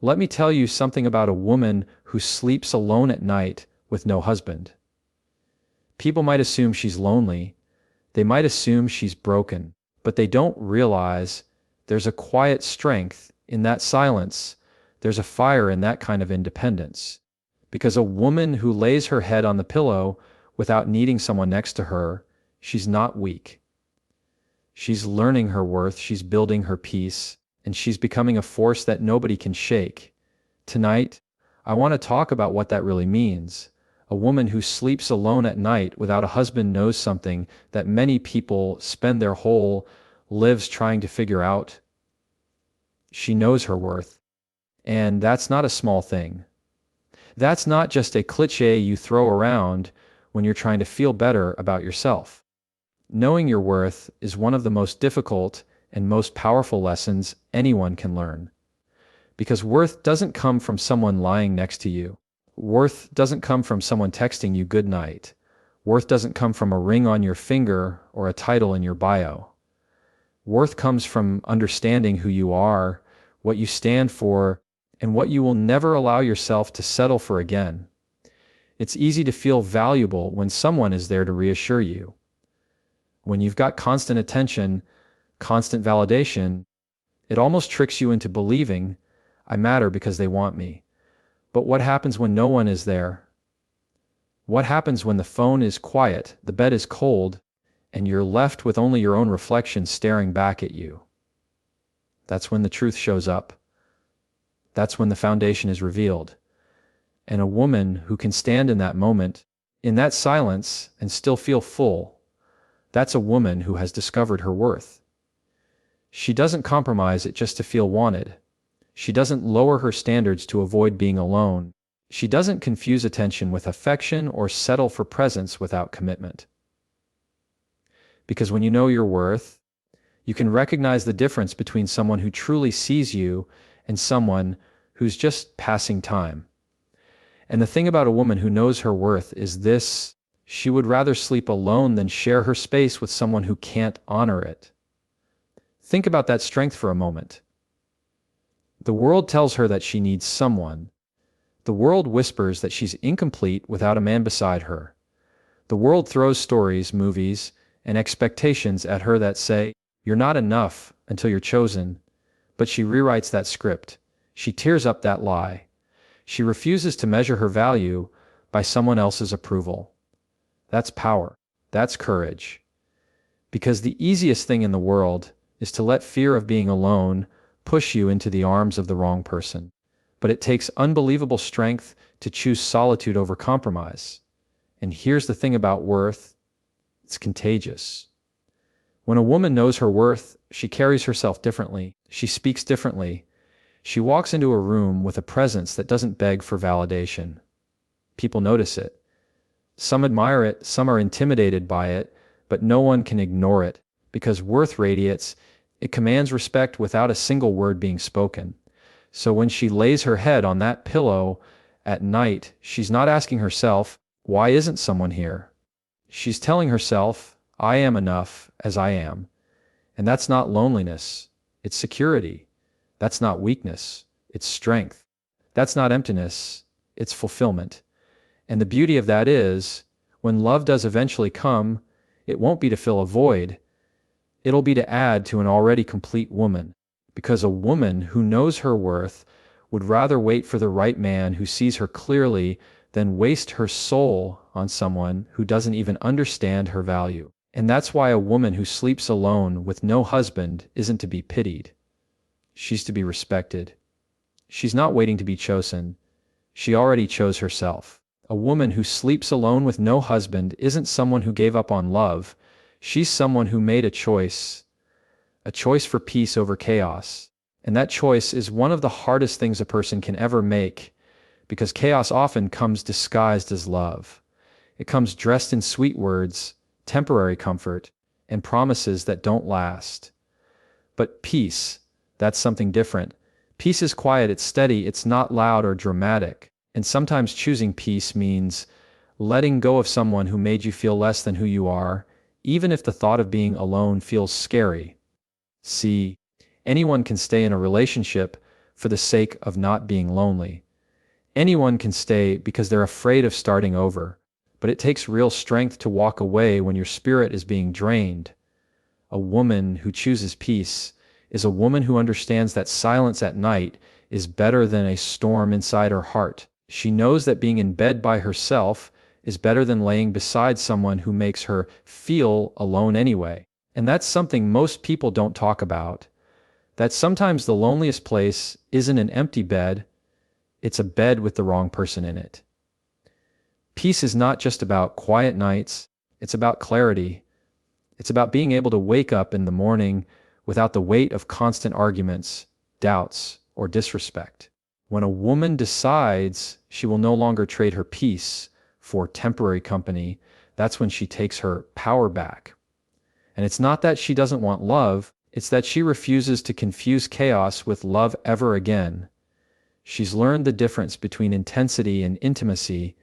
Let me tell you something about a woman who sleeps alone at night with no husband. People might assume she's lonely, they might assume she's broken, but they don't realize there's a quiet strength in that silence. There's a fire in that kind of independence. Because a woman who lays her head on the pillow without needing someone next to her, she's not weak. She's learning her worth, she's building her peace, and she's becoming a force that nobody can shake. Tonight, I want to talk about what that really means. A woman who sleeps alone at night without a husband knows something that many people spend their whole lives trying to figure out. She knows her worth. And that's not a small thing. That's not just a cliché you throw around when you're trying to feel better about yourself. Knowing your worth is one of the most difficult and most powerful lessons anyone can learn. Because worth doesn't come from someone lying next to you. Worth doesn't come from someone texting you good night. Worth doesn't come from a ring on your finger or a title in your bio. Worth comes from understanding who you are, what you stand for, and what you will never allow yourself to settle for again. It's easy to feel valuable when someone is there to reassure you. When you've got constant attention, constant validation, it almost tricks you into believing, I matter because they want me. But what happens when no one is there? What happens when the phone is quiet, the bed is cold, and you're left with only your own reflection staring back at you? That's when the truth shows up. That's when the foundation is revealed. And a woman who can stand in that moment, in that silence, and still feel full, that's a woman who has discovered her worth. She doesn't compromise it just to feel wanted. She doesn't lower her standards to avoid being alone. She doesn't confuse attention with affection or settle for presence without commitment. Because when you know your worth, you can recognize the difference between someone who truly sees you and someone who's just passing time. And the thing about a woman who knows her worth is this: she would rather sleep alone than share her space with someone who can't honor it. Think about that strength for a moment. The world tells her that she needs someone. The world whispers that she's incomplete without a man beside her. The world throws stories, movies, and expectations at her that say, you're not enough until you're chosen. But she rewrites that script. She tears up that lie. She refuses to measure her value by someone else's approval. That's power. That's courage. Because the easiest thing in the world is to let fear of being alone push you into the arms of the wrong person. But it takes unbelievable strength to choose solitude over compromise. And here's the thing about worth: it's contagious. When a woman knows her worth, she carries herself differently. She speaks differently. She walks into a room with a presence that doesn't beg for validation. People notice it. Some admire it, some are intimidated by it, but no one can ignore it, because worth radiates. It commands respect without a single word being spoken. So when she lays her head on that pillow at night, she's not asking herself, why isn't someone here? She's telling herself, I am enough as I am. And that's not loneliness, it's security. That's not weakness, it's strength. That's not emptiness, it's fulfillment. And the beauty of that is, when love does eventually come, it won't be to fill a void. It'll be to add to an already complete woman. Because a woman who knows her worth would rather wait for the right man who sees her clearly than waste her soul on someone who doesn't even understand her value. And that's why a woman who sleeps alone with no husband isn't to be pitied. She's to be respected. She's not waiting to be chosen. She already chose herself. A woman who sleeps alone with no husband isn't someone who gave up on love. She's someone who made a choice for peace over chaos. And that choice is one of the hardest things a person can ever make, because chaos often comes disguised as love. It comes dressed in sweet words, temporary comfort, and promises that don't last. But peace, that's something different. Peace is quiet, it's steady, it's not loud or dramatic. And sometimes choosing peace means letting go of someone who made you feel less than who you are, even if the thought of being alone feels scary. See, anyone can stay in a relationship, for the sake of not being lonely. Anyone can stay because they're afraid of starting over, but it takes real strength to walk away when your spirit is being drained. A woman who chooses peace is a woman who understands that silence at night is better than a storm inside her heart. She knows that being in bed by herself is better than laying beside someone who makes her feel alone anyway. And that's something most people don't talk about. That sometimes the loneliest place isn't an empty bed, it's a bed with the wrong person in it. Peace is not just about quiet nights, it's about clarity. It's about being able to wake up in the morning without the weight of constant arguments, doubts, or disrespect. When a woman decides she will no longer trade her peace for temporary company, that's when she takes her power back. And it's not that she doesn't want love, it's that she refuses to confuse chaos with love ever again. She's learned the difference between intensity and intimacy,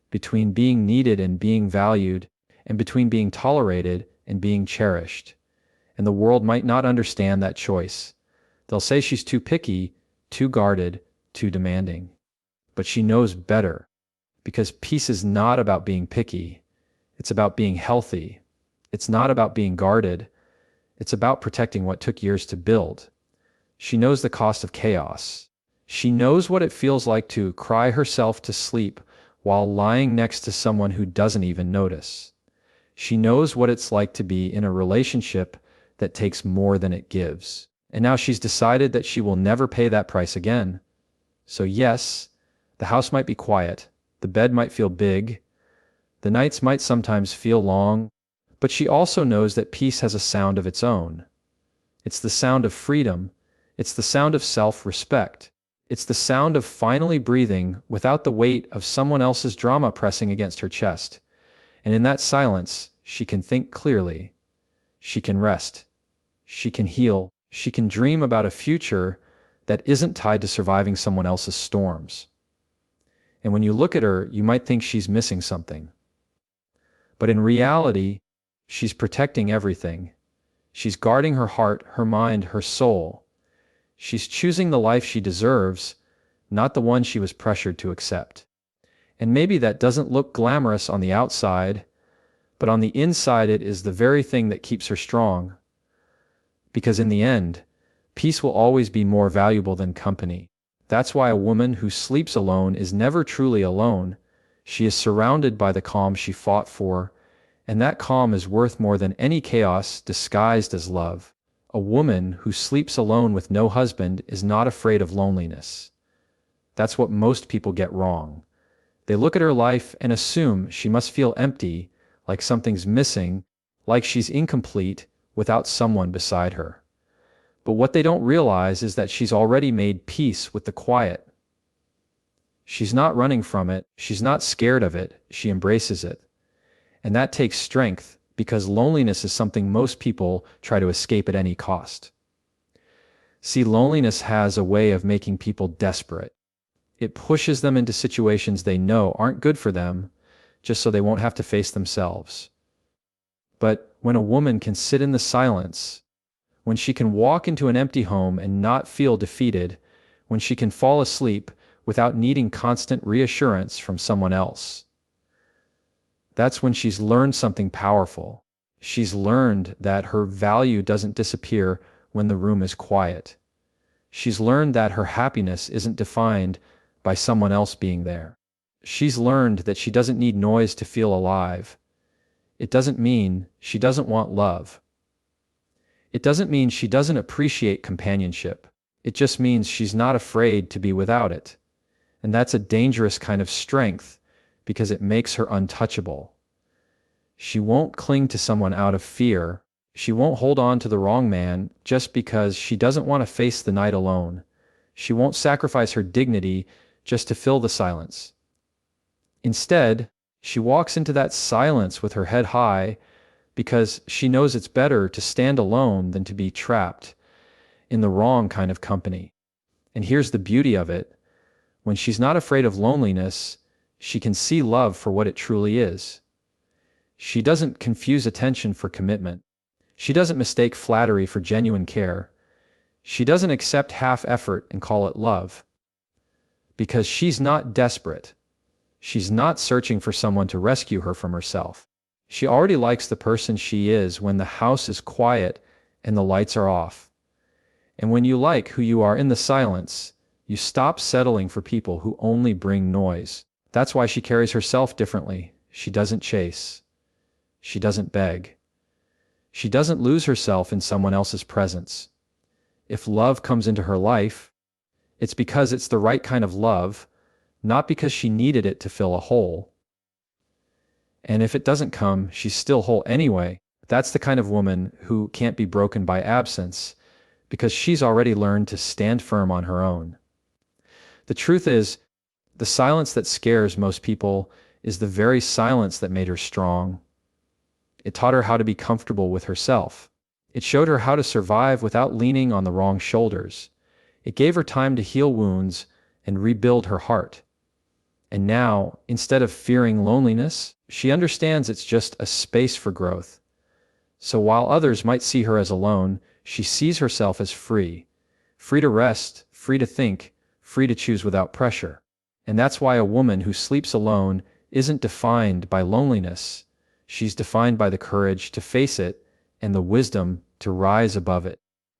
between being needed and being valued, and between being tolerated and being cherished. And the world might not understand that choice. They'll say she's too picky, too guarded, too demanding. But she knows better, because peace is not about being picky. It's about being healthy. It's not about being guarded. It's about protecting what took years to build. She knows the cost of chaos. She knows what it feels like to cry herself to sleep while lying next to someone who doesn't even notice. She knows what it's like to be in a relationship that takes more than it gives. And now she's decided that she will never pay that price again. So yes, the house might be quiet, the bed might feel big, the nights might sometimes feel long, but she also knows that peace has a sound of its own. It's the sound of freedom. It's the sound of self-respect. It's the sound of finally breathing without the weight of someone else's drama pressing against her chest. And in that silence, she can think clearly. She can rest. She can heal. She can dream about a future that isn't tied to surviving someone else's storms. And when you look at her, you might think she's missing something. But in reality, she's protecting everything. She's guarding her heart, her mind, her soul. She's choosing the life she deserves, not the one she was pressured to accept. And maybe that doesn't look glamorous on the outside, but on the inside it is the very thing that keeps her strong. Because in the end, peace will always be more valuable than company. That's why a woman who sleeps alone is never truly alone. She is surrounded by the calm she fought for, and that calm is worth more than any chaos disguised as love. A woman who sleeps alone with no husband is not afraid of loneliness. That's what most people get wrong. They look at her life and assume she must feel empty, like something's missing, like she's incomplete without someone beside her. But what they don't realize is that she's already made peace with the quiet. She's not running from it, she's not scared of it, she embraces it. And that takes strength, because loneliness is something most people try to escape at any cost. See, loneliness has a way of making people desperate. It pushes them into situations they know aren't good for them, just so they won't have to face themselves. But when a woman can sit in the silence, when she can walk into an empty home and not feel defeated, when she can fall asleep without needing constant reassurance from someone else, that's when she's learned something powerful. She's learned that her value doesn't disappear when the room is quiet. She's learned that her happiness isn't defined by someone else being there. She's learned that she doesn't need noise to feel alive. It doesn't mean she doesn't want love. It doesn't mean she doesn't appreciate companionship. It just means she's not afraid to be without it. And that's a dangerous kind of strength, because it makes her untouchable. She won't cling to someone out of fear. She won't hold on to the wrong man just because she doesn't want to face the night alone. She won't sacrifice her dignity just to fill the silence. Instead, she walks into that silence with her head high because she knows it's better to stand alone than to be trapped in the wrong kind of company. And here's the beauty of it. When she's not afraid of loneliness, she can see love for what it truly is. She doesn't confuse attention for commitment. She doesn't mistake flattery for genuine care. She doesn't accept half effort and call it love. Because she's not desperate. She's not searching for someone to rescue her from herself. She already likes the person she is when the house is quiet and the lights are off. And when you like who you are in the silence, you stop settling for people who only bring noise. That's why she carries herself differently. She doesn't chase. She doesn't beg. She doesn't lose herself in someone else's presence. If love comes into her life, it's because it's the right kind of love, not because she needed it to fill a hole. And if it doesn't come, she's still whole anyway. That's the kind of woman who can't be broken by absence, because she's already learned to stand firm on her own. The truth is, the silence that scares most people is the very silence that made her strong. It taught her how to be comfortable with herself. It showed her how to survive without leaning on the wrong shoulders. It gave her time to heal wounds and rebuild her heart. And now, instead of fearing loneliness, she understands it's just a space for growth. So while others might see her as alone, she sees herself as free. Free to rest, free to think, free to choose without pressure. And that's why a woman who sleeps alone isn't defined by loneliness. She's defined by the courage to face it and the wisdom to rise above it.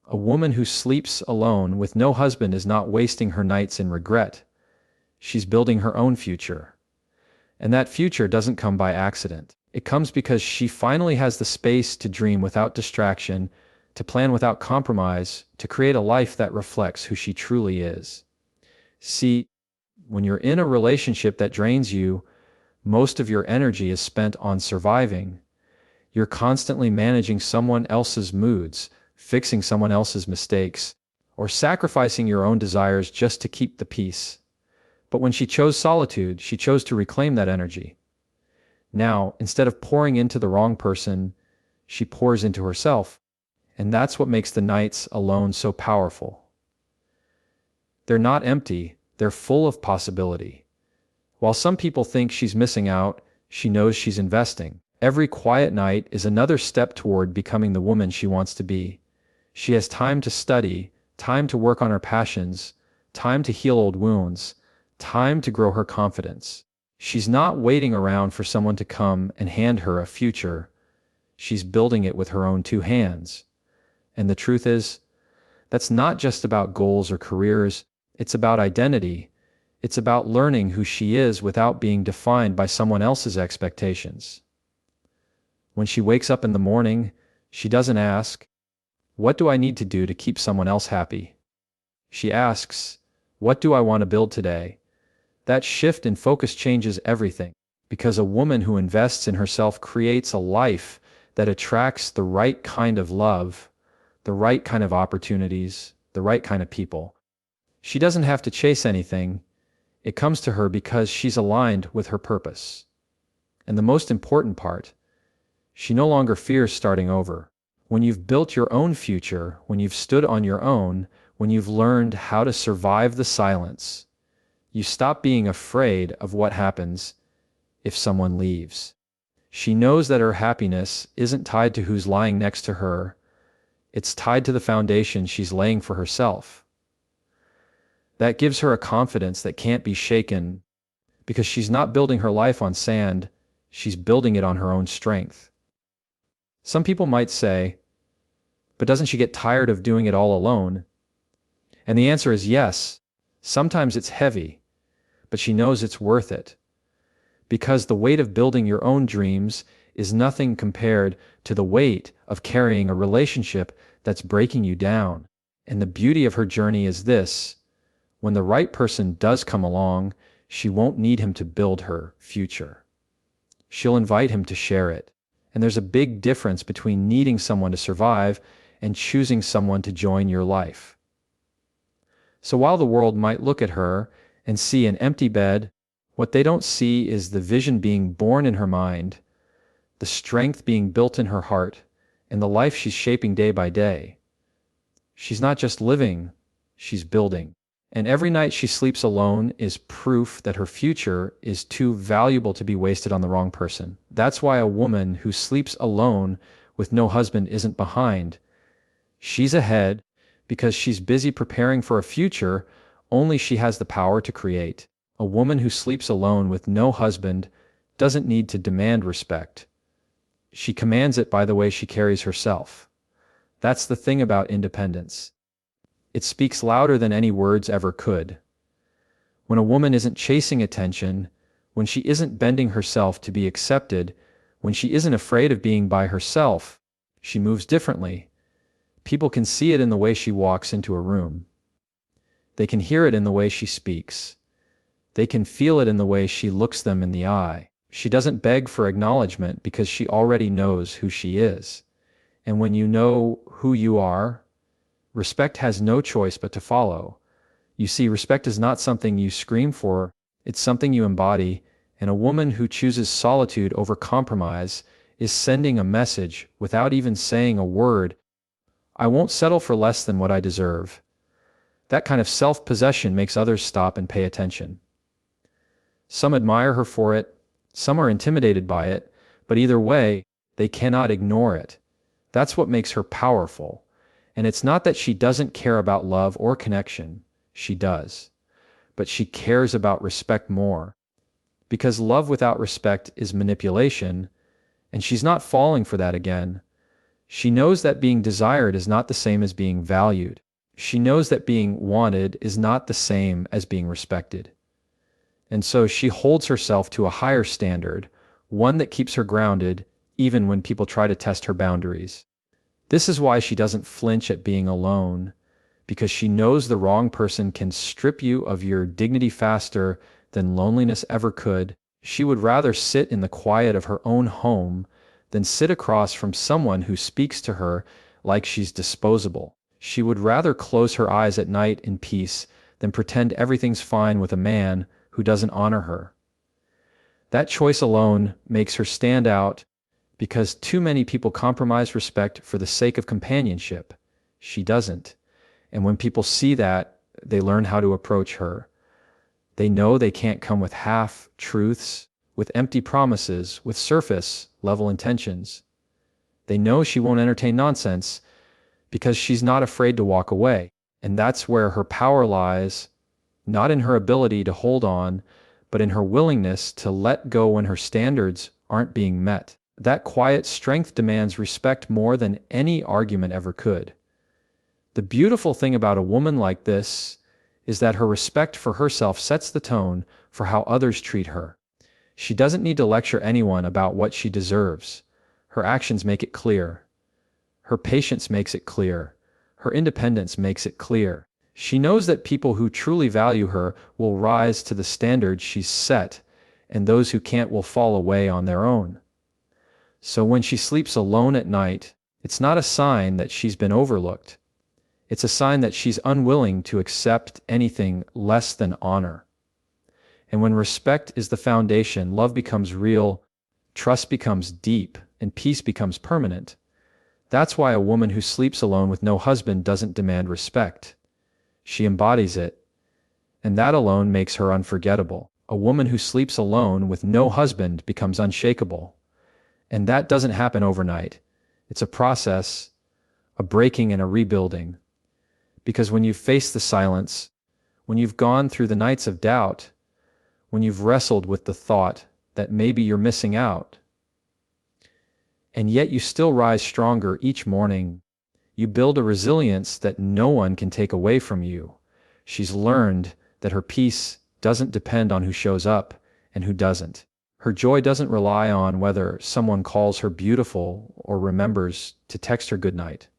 A woman who sleeps alone with no husband is not wasting her nights in regret. She's building her own future. And that future doesn't come by accident. It comes because she finally has the space to dream without distraction, to plan without compromise, to create a life that reflects who she truly is. See, when you're in a relationship that drains you, most of your energy is spent on surviving. You're constantly managing someone else's moods, fixing someone else's mistakes, or sacrificing your own desires just to keep the peace. But when she chose solitude, she chose to reclaim that energy. Now, instead of pouring into the wrong person, she pours into herself. And that's what makes the nights alone so powerful. They're not empty, they're full of possibility. While some people think she's missing out, she knows she's investing. Every quiet night is another step toward becoming the woman she wants to be. She has time to study, time to work on her passions, time to heal old wounds, time to grow her confidence. She's not waiting around for someone to come and hand her a future. She's building it with her own two hands. And the truth is, that's not just about goals or careers, it's about identity. It's about learning who she is without being defined by someone else's expectations. When she wakes up in the morning, she doesn't ask, "What do I need to do to keep someone else happy?" She asks, "What do I want to build today?" That shift in focus changes everything, because a woman who invests in herself creates a life that attracts the right kind of love, the right kind of opportunities, the right kind of people. She doesn't have to chase anything. It comes to her because she's aligned with her purpose. And the most important part, she no longer fears starting over. When you've built your own future, when you've stood on your own, when you've learned how to survive the silence, you stop being afraid of what happens if someone leaves. She knows that her happiness isn't tied to who's lying next to her. It's tied to the foundation she's laying for herself. That gives her a confidence that can't be shaken, because she's not building her life on sand, she's building it on her own strength. Some people might say, but doesn't she get tired of doing it all alone? And the answer is yes. Sometimes it's heavy, but she knows it's worth it. Because the weight of building your own dreams is nothing compared to the weight of carrying a relationship that's breaking you down. And the beauty of her journey is this: when the right person does come along, she won't need him to build her future. She'll invite him to share it. And there's a big difference between needing someone to survive and choosing someone to join your life. So while the world might look at her and see an empty bed, what they don't see is the vision being born in her mind, the strength being built in her heart, and the life she's shaping day by day. She's not just living, she's building. And every night she sleeps alone is proof that her future is too valuable to be wasted on the wrong person. That's why a woman who sleeps alone with no husband isn't behind. She's ahead because she's busy preparing for a future only she has the power to create. A woman who sleeps alone with no husband doesn't need to demand respect. She commands it by the way she carries herself. That's the thing about independence. It speaks louder than any words ever could. When a woman isn't chasing attention, when she isn't bending herself to be accepted, when she isn't afraid of being by herself, she moves differently. People can see it in the way she walks into a room. They can hear it in the way she speaks. They can feel it in the way she looks them in the eye. She doesn't beg for acknowledgement because she already knows who she is. And when you know who you are, respect has no choice but to follow. You see, respect is not something you scream for, it's something you embody, and a woman who chooses solitude over compromise is sending a message without even saying a word. I won't settle for less than what I deserve. That kind of self-possession makes others stop and pay attention. Some admire her for it, some are intimidated by it, but either way, they cannot ignore it. That's what makes her powerful. And it's not that she doesn't care about love or connection. She does. But she cares about respect more. Because love without respect is manipulation, and she's not falling for that again. She knows that being desired is not the same as being valued. She knows that being wanted is not the same as being respected. And so she holds herself to a higher standard, one that keeps her grounded, even when people try to test her boundaries. This is why she doesn't flinch at being alone, because she knows the wrong person can strip you of your dignity faster than loneliness ever could. She would rather sit in the quiet of her own home than sit across from someone who speaks to her like she's disposable. She would rather close her eyes at night in peace than pretend everything's fine with a man who doesn't honor her. That choice alone makes her stand out, because too many people compromise respect for the sake of companionship. She doesn't. And when people see that, they learn how to approach her. They know they can't come with half-truths, with empty promises, with surface-level intentions. They know she won't entertain nonsense because she's not afraid to walk away. And that's where her power lies, not in her ability to hold on, but in her willingness to let go when her standards aren't being met. That quiet strength demands respect more than any argument ever could. The beautiful thing about a woman like this is that her respect for herself sets the tone for how others treat her. She doesn't need to lecture anyone about what she deserves. Her actions make it clear. Her patience makes it clear. Her independence makes it clear. She knows that people who truly value her will rise to the standards she's set, and those who can't will fall away on their own. So when she sleeps alone at night, it's not a sign that she's been overlooked. It's a sign that she's unwilling to accept anything less than honor. And when respect is the foundation, love becomes real, trust becomes deep, and peace becomes permanent. That's why a woman who sleeps alone with no husband doesn't demand respect. She embodies it, and that alone makes her unforgettable. A woman who sleeps alone with no husband becomes unshakable. And that doesn't happen overnight. It's a process, a breaking and a rebuilding. Because when you've faced the silence, when you've gone through the nights of doubt, when you've wrestled with the thought that maybe you're missing out, and yet you still rise stronger each morning, you build a resilience that no one can take away from you. She's learned that her peace doesn't depend on who shows up and who doesn't. Her joy doesn't rely on whether someone calls her beautiful or remembers to text her goodnight.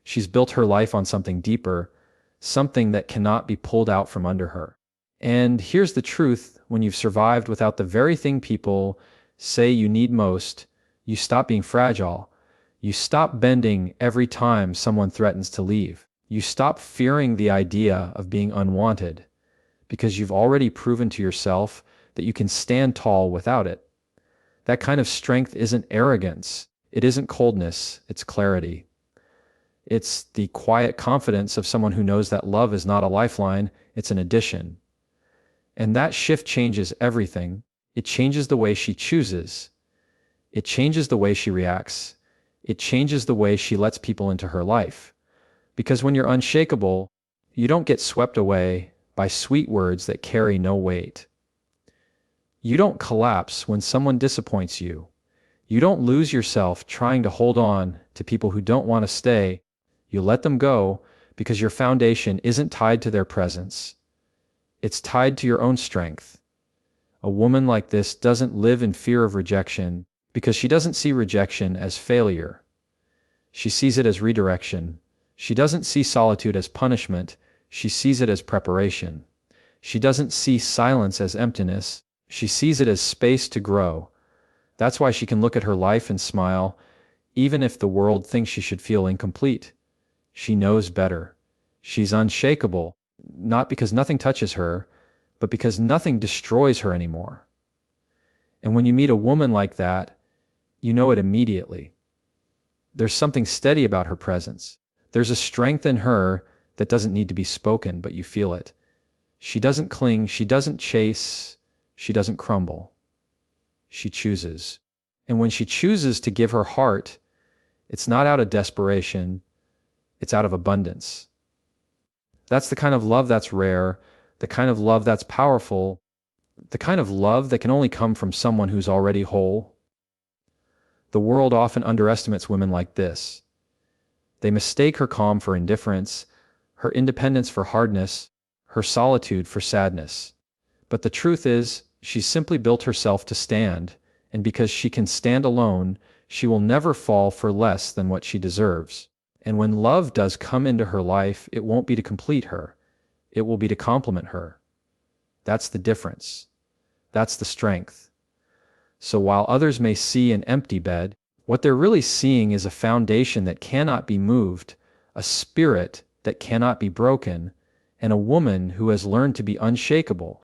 She's built her life on something deeper, something that cannot be pulled out from under her. And here's the truth: when you've survived without the very thing people say you need most, you stop being fragile. You stop bending every time someone threatens to leave. You stop fearing the idea of being unwanted, because you've already proven to yourself that you can stand tall without it. That kind of strength isn't arrogance. It isn't coldness. It's clarity. It's the quiet confidence of someone who knows that love is not a lifeline, it's an addition. And that shift changes everything. It changes the way she chooses. It changes the way she reacts. It changes the way she lets people into her life. Because when you're unshakable, you don't get swept away by sweet words that carry no weight. You don't collapse when someone disappoints you. You don't lose yourself trying to hold on to people who don't want to stay. You let them go because your foundation isn't tied to their presence. It's tied to your own strength. A woman like this doesn't live in fear of rejection because she doesn't see rejection as failure. She sees it as redirection. She doesn't see solitude as punishment. She sees it as preparation. She doesn't see silence as emptiness. She sees it as space to grow. That's why she can look at her life and smile, even if the world thinks she should feel incomplete. She knows better. She's unshakable, not because nothing touches her, but because nothing destroys her anymore. And when you meet a woman like that, you know it immediately. There's something steady about her presence. There's a strength in her that doesn't need to be spoken, but you feel it. She doesn't cling, she doesn't chase, she doesn't crumble. She chooses. And when she chooses to give her heart, it's not out of desperation, it's out of abundance. That's the kind of love that's rare, the kind of love that's powerful, the kind of love that can only come from someone who's already whole. The world often underestimates women like this. They mistake her calm for indifference, her independence for hardness, her solitude for sadness. But the truth is, she's simply built herself to stand, and because she can stand alone, she will never fall for less than what she deserves. And when love does come into her life, it won't be to complete her. It will be to complement her. That's the difference. That's the strength. So while others may see an empty bed, what they're really seeing is a foundation that cannot be moved, a spirit that cannot be broken, and a woman who has learned to be unshakable,